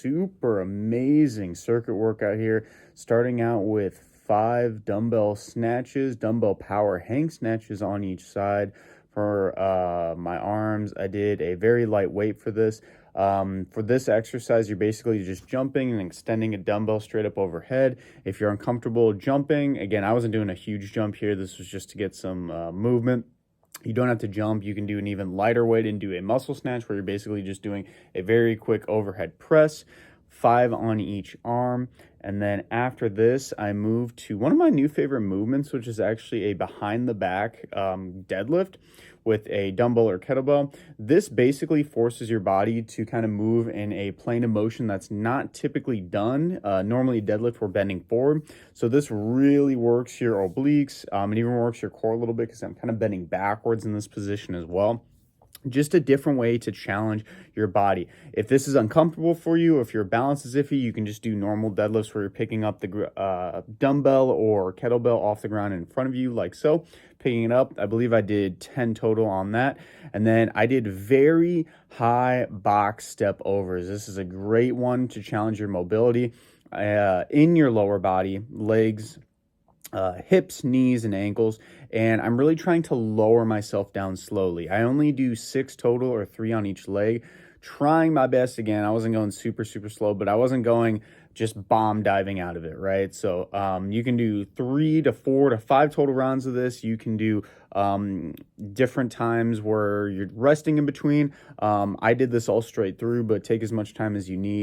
super amazing circuit workout here, starting out with 5 dumbbell snatches, dumbbell power hang snatches on each side. For my arms, I did a very light weight for this. For this exercise, you're basically just jumping and extending a dumbbell straight up overhead. If you're uncomfortable jumping, again, I wasn't doing a huge jump here. This was just to get some movement. You don't have to jump. You can do an even lighter weight and do a muscle snatch where you're basically just doing a very quick overhead press, 5 on each arm. And then after this, I moved to one of my new favorite movements, which is actually a behind the back deadlift with a dumbbell or kettlebell. This basically forces your body to kind of move in a plane of motion that's not typically done. Normally deadlift, we're bending forward. So this really works your obliques. It even works your core a little bit because I'm kind of bending backwards in this position as well. Just a different way to challenge your body. If this is uncomfortable for you, if your balance is iffy, you can just do normal deadlifts where you're picking up the dumbbell or kettlebell off the ground in front of you, like so. Picking it up, I believe I did 10 total on that. And then I did very high box step overs. This is a great one to challenge your mobility in your lower body, legs, hips, knees, and ankles, and I'm really trying to lower myself down slowly. I only do 6 total or 3 on each leg, trying my best. Again, I wasn't going super slow, but I wasn't going just bomb diving out of it, right? So you can do 3 to 4 to 5 total rounds of this. You can do different times where you're resting in between. I did this all straight through, but take as much time as you need.